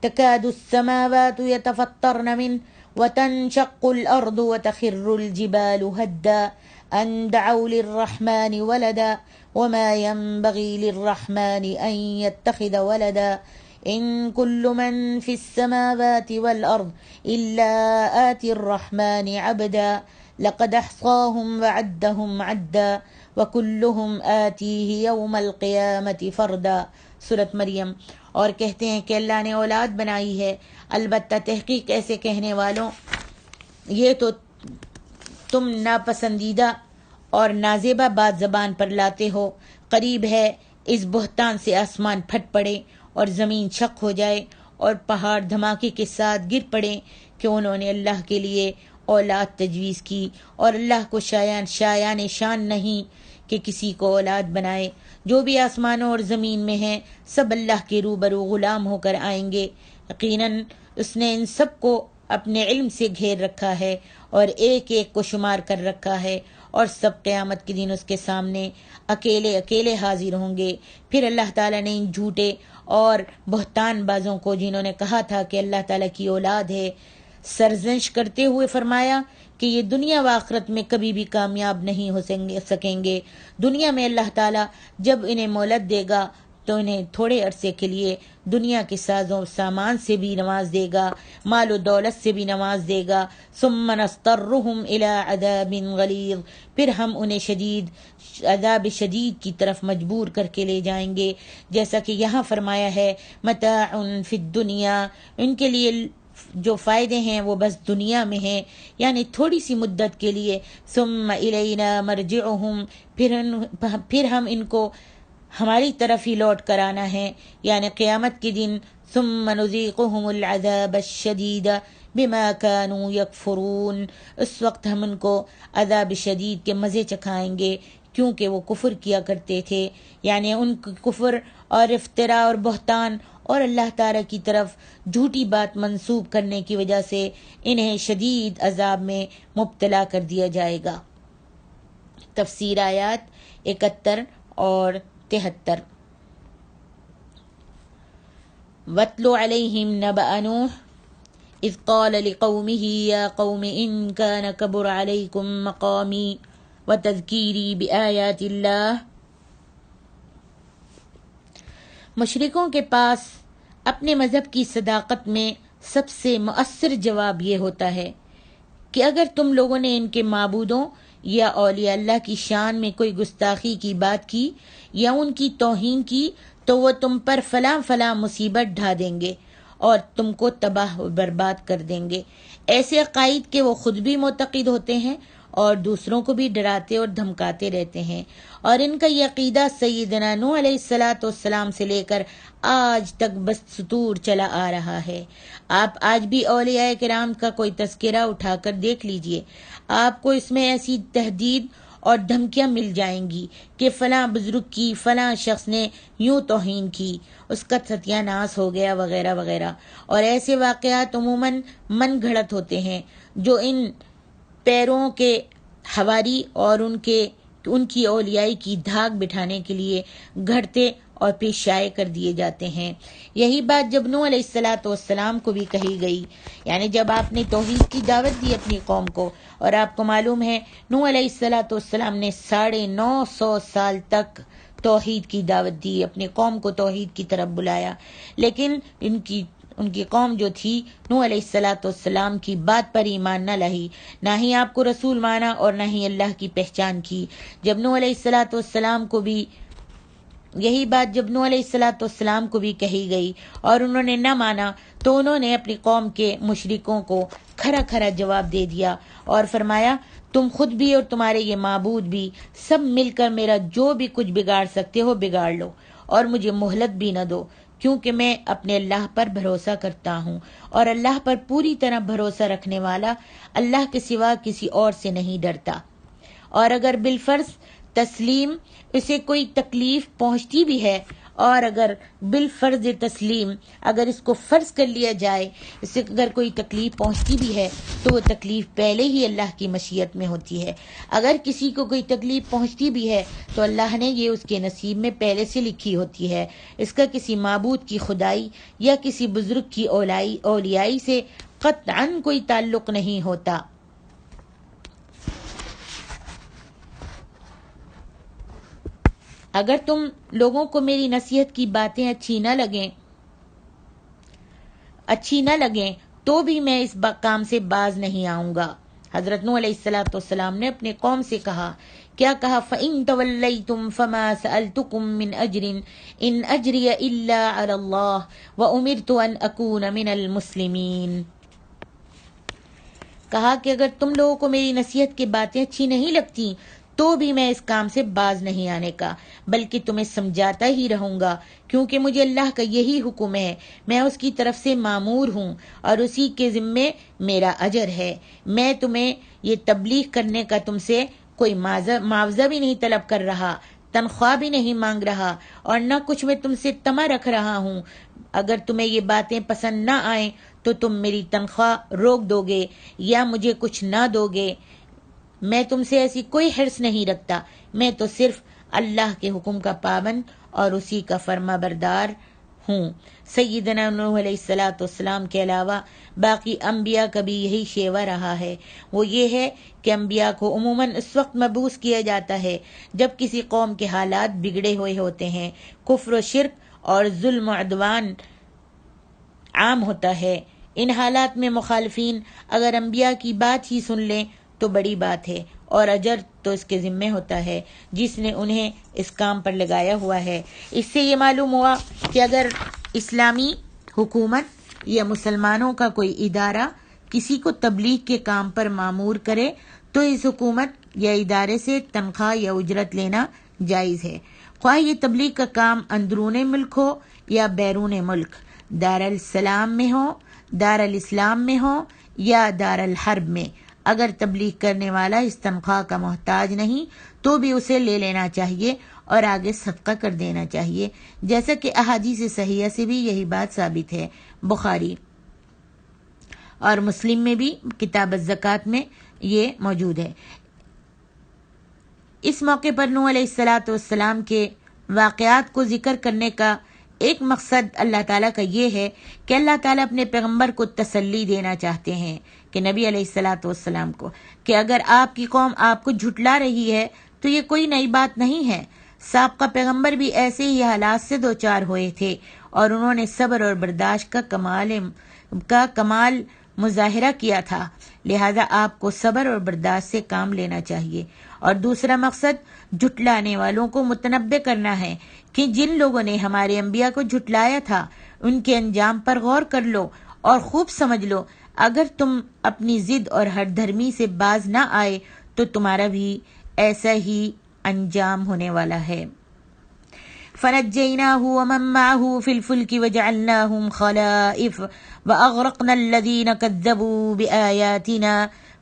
تكاد السماوات يتفطرن منه وتنشق الأرض وتخر الجبال هدا أن دعوا للرحمن ولدا وما ينبغي للرحمن أن يتخذ ولدا إن كل من في السماوات والأرض إلا آتي الرحمن عبدا لقد أحصاهم وعدهم عدا وكلهم آتيه يوم القيامة فردا۔ سورۃ مریم۔ اور کہتے ہیں کہ اللہ نے اولاد بنائی ہے، البتہ تحقیق ایسے کہنے والوں، یہ تو تم ناپسندیدہ اور نازیبہ بات زبان پر لاتے ہو، قریب ہے اس بہتان سے آسمان پھٹ پڑے اور زمین شق ہو جائے اور پہاڑ دھماکے کے ساتھ گر پڑے کہ انہوں نے اللہ کے لیے اولاد تجویز کی، اور اللہ کو شایان شان نہیں کہ کسی کو اولاد بنائے۔ جو بھی آسمانوں اور زمین میں ہیں سب اللہ کے روبرو غلام ہو کر آئیں گے، یقیناً اس نے ان سب کو اپنے علم سے گھیر رکھا ہے اور ایک ایک کو شمار کر رکھا ہے، اور سب قیامت کے دن اس کے سامنے اکیلے اکیلے حاضر ہوں گے۔ پھر اللہ تعالیٰ نے ان جھوٹے اور بہتان بازوں کو جنہوں نے کہا تھا کہ اللہ تعالیٰ کی اولاد ہے، سرزنش کرتے ہوئے فرمایا کہ یہ دنیا و آخرت میں کبھی بھی کامیاب نہیں ہو سکیں گے۔ دنیا میں اللہ تعالیٰ جب انہیں مہلت دے گا تو انہیں تھوڑے عرصے کے لیے دنیا کے ساز و سامان سے بھی نواز دے گا، مال و دولت سے بھی نواز دے گا۔ ثم نضطرهم الى عذاب غلیظ، پھر ہم انہیں شدید عذاب شدید کی طرف مجبور کر کے لے جائیں گے، جیسا کہ یہاں فرمایا ہے متاع فی الدنیا، ان کے لیے جو فائدے ہیں وہ بس دنیا میں ہیں، یعنی تھوڑی سی مدت کے لیے۔ ثم الینا مرجعهم، پھر ہم ان کو ہماری طرف ہی لوٹ کر آنا ہے، یعنی قیامت کے دن۔ ثم نذیقهم العذاب الشدید بما كانوا یکفرون، اس وقت ہم ان کو عذاب شدید کے مزے چکھائیں گے کیونکہ وہ کفر کیا کرتے تھے، یعنی ان کے کفر اور افتراء اور بہتان اور اللہ تعالیٰ کی طرف جھوٹی بات منسوب کرنے کی وجہ سے انہیں شدید عذاب میں مبتلا کر دیا جائے گا۔ تفسیر آیات 71 اور 73۔ وَاتْلُ عَلَيْهِمْ نَبَأَ نُوحٍ إِذْ قَالَ لِقَوْمِهِ يَا قَوْمِ إِنْ كَانَ كَبُرَ عَلَيْكُمْ مَقَامِي وَتَذْكِيرِي بِآيَاتِ اللَّهِ۔ مشرکوں کے پاس اپنے مذہب کی صداقت میں سب سے مؤثر جواب یہ ہوتا ہے کہ اگر تم لوگوں نے ان کے معبودوں یا اولیاء اللہ کی شان میں کوئی گستاخی کی بات کی یا ان کی توہین کی تو وہ تم پر فلاں فلاں مصیبت ڈھا دیں گے اور تم کو تباہ و برباد کر دیں گے۔ ایسے عقائد کے وہ خود بھی معتقد ہوتے ہیں اور دوسروں کو بھی ڈراتے اور دھمکاتے رہتے ہیں، اور ان کا یہ عقیدہ سیدنا نوح علیہ السلام سے لے کر آج تک بستور چلا آ رہا ہے۔ آپ آج بھی اولیاء کرام کا کوئی تذکرہ اٹھا کر دیکھ لیجئے، آپ کو اس میں ایسی تہدید اور دھمکیاں مل جائیں گی کہ فلاں بزرگ کی فلاں شخص نے یوں توہین کی، اس کا ستیہ ناس ہو گیا وغیرہ وغیرہ، اور ایسے واقعات عموماً من گھڑت ہوتے ہیں جو ان پیروں کے حواری اور ان کی اولیائی کی دھاگ بٹھانے کے لیے گھڑتے اور پھر شائع کر دیے جاتے ہیں۔ یہی بات جب نوح علیہ السلام کو بھی کہی گئی، یعنی جب آپ نے توحید کی دعوت دی اپنی قوم کو، اور آپ کو معلوم ہے نوح علیہ السلام نے 950 سال تک توحید کی دعوت دی، اپنی قوم کو توحید کی طرف بلایا، لیکن ان کی قوم جو تھی نوح علیہ السلام کی بات پر ایمان نہ لائی، نہ ہی آپ کو رسول مانا اور نہ ہی اللہ کی پہچان کی۔ جب نوح علیہ السلام کو بھی یہی بات جب نوح علیہ السلام کو بھی کہی گئی اور انہوں نے نہ مانا، تو انہوں نے اپنی قوم کے مشرکوں کو کھرا کھرا جواب دے دیا اور فرمایا تم خود بھی اور تمہارے یہ معبود بھی سب مل کر میرا جو بھی کچھ بگاڑ سکتے ہو بگاڑ لو، اور مجھے مہلت بھی نہ دو، کیونکہ میں اپنے اللہ پر بھروسہ کرتا ہوں، اور اللہ پر پوری طرح بھروسہ رکھنے والا اللہ کے سوا کسی اور سے نہیں ڈرتا۔ اور اگر بالفرض تسلیم اسے کوئی تکلیف پہنچتی بھی ہے، اور اگر بالفرض تسلیم اگر اس کو فرض کر لیا جائے، اسے اگر کوئی تکلیف پہنچتی بھی ہے تو وہ تکلیف پہلے ہی اللہ کی مشیت میں ہوتی ہے۔ اگر کسی کو کوئی تکلیف پہنچتی بھی ہے تو اللہ نے یہ اس کے نصیب میں پہلے سے لکھی ہوتی ہے، اس کا کسی معبود کی خدائی یا کسی بزرگ کی اولیائی سے قطعاً کوئی تعلق نہیں ہوتا۔ اگر تم لوگوں کو میری نصیحت کی باتیں اچھی نہ لگیں تو بھی میں اس کام سے باز نہیں آؤں گا۔ حضرت نوح علیہ السلام نے اپنے قوم سے کہا، کیا کہا؟ فَإِن تَوَلَّيْتُمْ فَمَا سَأَلْتُكُم مِّنْ أَجْرٍ إِنْ أَجْرِيَ إِلَّا عَلَى اللَّهِ وَأُمِرْتُ أَنْ أَكُونَ مِنَ الْمُسْلِمِينَ۔ کہا کہ اگر تم لوگوں کو میری نصیحت کی باتیں اچھی نہیں لگتی تو بھی میں اس کام سے باز نہیں آنے کا، بلکہ تمہیں سمجھاتا ہی رہوں گا، کیونکہ مجھے اللہ کا یہی حکم ہے، میں اس کی طرف سے مامور ہوں اور اسی کے ذمے میرا اجر ہے۔ میں تمہیں یہ تبلیغ کرنے کا تم سے کوئی معاوضہ بھی نہیں طلب کر رہا، تنخواہ بھی نہیں مانگ رہا، اور نہ کچھ میں تم سے طمع رکھ رہا ہوں۔ اگر تمہیں یہ باتیں پسند نہ آئیں تو تم میری تنخواہ روک دو گے یا مجھے کچھ نہ دو گے، میں تم سے ایسی کوئی حرص نہیں رکھتا، میں تو صرف اللہ کے حکم کا پابند اور اسی کا فرما بردار ہوں۔ سیدنا نوح علیہ السلام کے علاوہ باقی انبیاء کا بھی یہی شیوہ رہا ہے، وہ یہ ہے کہ انبیاء کو عموماً اس وقت مبعوث کیا جاتا ہے جب کسی قوم کے حالات بگڑے ہوئے ہوتے ہیں، کفر و شرک اور ظلم و عدوان عام ہوتا ہے۔ ان حالات میں مخالفین اگر انبیاء کی بات ہی سن لیں تو بڑی بات ہے، اور اجر تو اس کے ذمے ہوتا ہے جس نے انہیں اس کام پر لگایا ہوا ہے۔ اس سے یہ معلوم ہوا کہ اگر اسلامی حکومت یا مسلمانوں کا کوئی ادارہ کسی کو تبلیغ کے کام پر مامور کرے تو اس حکومت یا ادارے سے تنخواہ یا اجرت لینا جائز ہے، خواہ یہ تبلیغ کا کام اندرون ملک ہو یا بیرون ملک، دار السلام میں ہو، دار الاسلام میں ہو یا دار الحرب میں۔ اگر تبلیغ کرنے والا اس تنخواہ کا محتاج نہیں تو بھی اسے لے لینا چاہیے اور آگے صدقہ کر دینا چاہیے، جیسا کہ احادیث صحیحہ سے بھی یہی بات ثابت ہے۔ بخاری اور مسلم میں بھی کتاب الزکوٰۃ میں یہ موجود ہے۔ اس موقع پر نوح علیہ السلام کے واقعات کو ذکر کرنے کا ایک مقصد اللہ تعالیٰ کا یہ ہے کہ اللہ تعالیٰ اپنے پیغمبر کو تسلی دینا چاہتے ہیں کہ نبی علیہ السلام کو کہ اگر آپ کی قوم آپ کو جھٹلا رہی ہے تو یہ کوئی نئی بات نہیں ہے۔ سابقہ پیغمبر بھی ایسے ہی حالات سے دوچار ہوئے تھے اور انہوں نے صبر اور برداشت کا کمال مظاہرہ کیا تھا، لہذا آپ کو صبر اور برداشت سے کام لینا چاہیے۔ اور دوسرا مقصد جھٹلانے والوں کو متنبہ کرنا ہے کہ جن لوگوں نے ہمارے انبیاء کو جھٹلایا تھا ان کے انجام پر غور کر لو اور خوب سمجھ لو، اگر تم اپنی ضد اور ہٹ دھرمی سے باز نہ آئے تو تمہارا بھی ایسا ہی انجام ہونے والا ہے۔ فَنَجَّيْنَاهُ وَمَن مَّعَهُ فِي الْفُلْكِ وَجَعَلْنَاهُمْ خَلَائِفَ وَأَغْرَقْنَا الَّذِينَ كَذَّبُوا بِآيَاتِنَا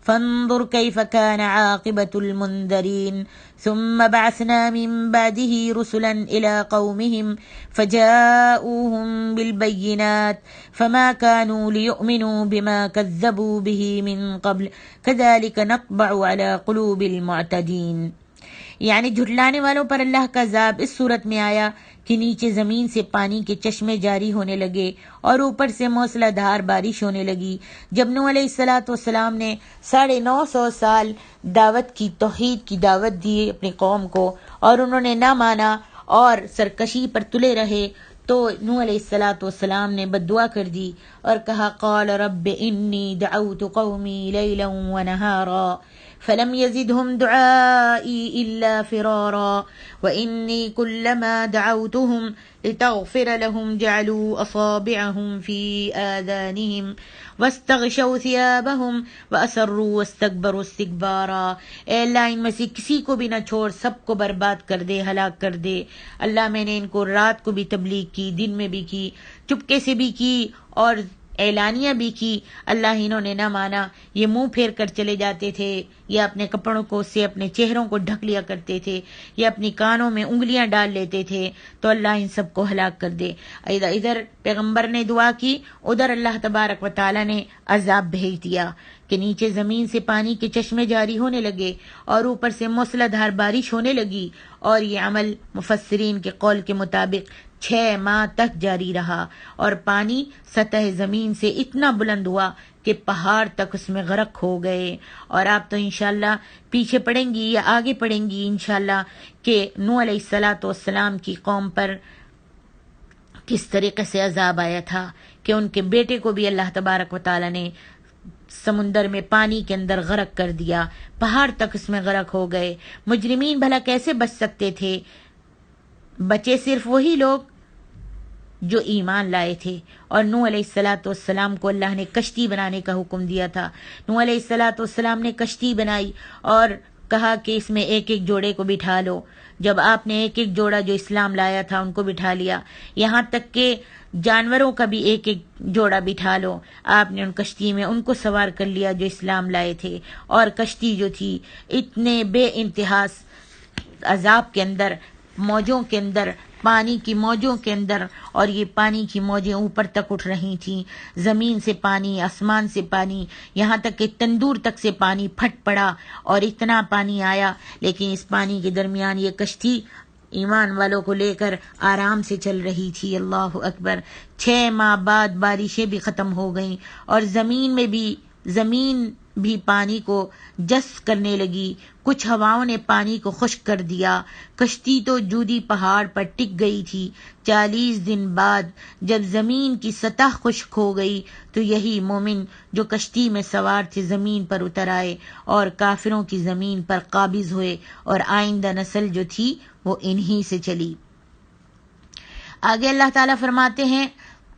فانظر كيف كان عاقبة المنذرين ثم بعثنا من بعده رسلا إلى قومهم فجاءوهم بالبينات فما كانوا ليؤمنوا بما كذبوا به من قبل كذلك نطبع على قلوب المعتدين. یعنی جھٹلانے والوں پر اللہ کا عذاب اس صورت میں آیا کہ نیچے زمین سے پانی کے چشمے جاری ہونے لگے اور اوپر سے موسلا دھار بارش ہونے لگی. جب نوح علیہ السلام نے 950 سال دعوت کی، توحید کی دعوت دی اپنی قوم کو، اور انہوں نے نہ مانا اور سرکشی پر تلے رہے، تو نوح علیہ السلام نے بد دعا کر دی اور کہا قال رب انی دعوت قومی لیلا ونہارا فلم يزدهم دعائي إلا فرارا وإني كلما دعوتهم لتغفر لهم جعلوا أصابعهم في آذانهم واستغشوا ثيابهم وأسروا واستكبروا استكبارا. اے اللہ ان میں سے کسی کو بھی نہ چھوڑ، سب کو برباد کر دے، ہلاک کر دے. اللہ میں نے ان کو رات کو بھی تبلیغ کی، دن میں بھی کی، چپکے سے بھی کی اور اعلانیہ بھی کی. اللہ انہوں نے نہ مانا، یہ منہ پھیر کر چلے جاتے تھے، یا اپنے کپڑوں کو سے اپنے چہروں کو ڈھک لیا کرتے تھے، یا اپنی کانوں میں انگلیاں ڈال لیتے تھے. تو اللہ ان سب کو ہلاک کر دے. ادھر پیغمبر نے دعا کی، ادھر اللہ تبارک و تعالی نے عذاب بھیج دیا کہ نیچے زمین سے پانی کے چشمے جاری ہونے لگے اور اوپر سے موسلا دھار بارش ہونے لگی. اور یہ عمل مفسرین کے قول کے مطابق 6 ماہ تک جاری رہا، اور پانی سطح زمین سے اتنا بلند ہوا کہ پہاڑ تک اس میں غرق ہو گئے. اور آپ تو انشاءاللہ پیچھے پڑیں گی یا آگے پڑیں گی انشاءاللہ کہ نوح علیہ السلام کی قوم پر کس طریقے سے عذاب آیا تھا کہ ان کے بیٹے کو بھی اللہ تبارک و تعالی نے سمندر میں پانی کے اندر غرق کر دیا، پہاڑ تک اس میں غرق ہو گئے. مجرمین بھلا کیسے بچ سکتے تھے؟ بچے صرف وہی لوگ جو ایمان لائے تھے. اور نوح علیہ السلام کو اللہ نے کشتی بنانے کا حکم دیا تھا. نوح علیہ السلام نے کشتی بنائی اور کہا کہ اس میں ایک ایک جوڑے کو بٹھا لو. جب آپ نے ایک ایک جوڑا جو اسلام لایا تھا ان کو بٹھا لیا، یہاں تک کہ جانوروں کا بھی ایک ایک جوڑا بٹھا لو، آپ نے ان کشتی میں ان کو سوار کر لیا جو اسلام لائے تھے. اور کشتی جو تھی اتنے بے انتہا عذاب کے اندر، موجوں کے اندر، پانی کی موجوں کے اندر، اور یہ پانی کی موجیں اوپر تک اٹھ رہی تھیں، زمین سے پانی، آسمان سے پانی، یہاں تک کہ تندور تک سے پانی پھٹ پڑا اور اتنا پانی آیا. لیکن اس پانی کے درمیان یہ کشتی ایمان والوں کو لے کر آرام سے چل رہی تھی. اللہ اکبر. 6 ماہ بعد بارشیں بھی ختم ہو گئیں اور زمین بھی پانی کو جذب کرنے لگی. کچھ ہواؤں نے پانی کو خشک کر دیا. کشتی تو جودی پہاڑ پر ٹک گئی تھی. 40 دن بعد جب زمین کی سطح خشک ہو گئی تو یہی مومن جو کشتی میں سوار تھے زمین پر اتر آئے اور کافروں کی زمین پر قابض ہوئے، اور آئندہ نسل جو تھی وہ انہی سے چلی. آگے اللہ تعالیٰ فرماتے ہیں،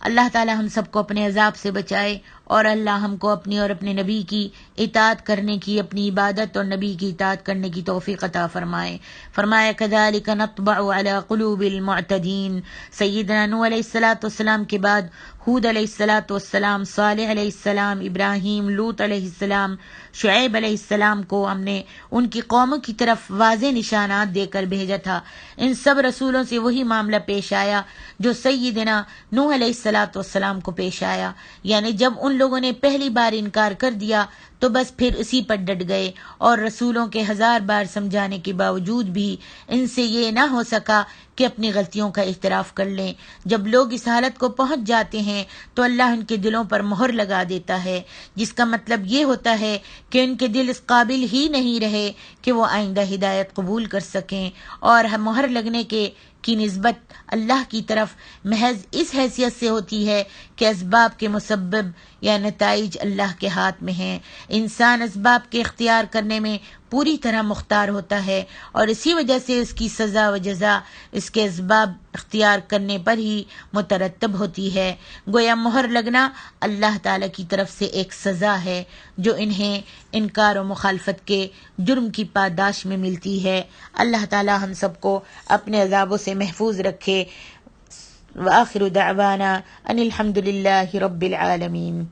اللہ تعالیٰ ہم سب کو اپنے عذاب سے بچائے، اور اللہ ہم کو اپنی اور اپنے نبی کی اطاعت کرنے کی، اپنی عبادت اور نبی کی اطاعت کرنے کی توفیق عطا فرمائے. فرمایا كذلك نطبع على قلوب المعتدين. سیدنا نوح علیہ السلام کے بعد ہود علیہ السلام، صالح علیہ السلام، ابراہیم، لوط علیہ السلام، شعیب علیہ السلام کو ہم نے ان کی قوموں کی طرف واضح نشانات دے کر بھیجا تھا. ان سب رسولوں سے وہی معاملہ پیش آیا جو سیدنا نوح علیہ السلام کو پیش آیا. یعنی جب ان لوگوں نے پہلی بار انکار کر دیا تو بس پھر اسی پر ڈٹ گئے، اور رسولوں کے 1000 بار سمجھانے کے باوجود بھی ان سے یہ نہ ہو سکا کہ اپنی غلطیوں کا اعتراف کر لیں. جب لوگ اس حالت کو پہنچ جاتے ہیں تو اللہ ان کے دلوں پر مہر لگا دیتا ہے، جس کا مطلب یہ ہوتا ہے کہ ان کے دل اس قابل ہی نہیں رہے کہ وہ آئندہ ہدایت قبول کر سکیں. اور مہر لگنے کی نسبت اللہ کی طرف محض اس حیثیت سے ہوتی ہے کہ اسباب کے مسبب یا نتائج اللہ کے ہاتھ میں ہیں. انسان اسباب کے اختیار کرنے میں پوری طرح مختار ہوتا ہے، اور اسی وجہ سے اس کی سزا و جزا اس کے اسباب اختیار کرنے پر ہی مترتب ہوتی ہے. گویا مہر لگنا اللہ تعالی کی طرف سے ایک سزا ہے جو انہیں انکار و مخالفت کے جرم کی پاداش میں ملتی ہے. اللہ تعالی ہم سب کو اپنے عذابوں سے محفوظ رکھے. وآخر دعوانا ان الحمد للہ رب العالمین.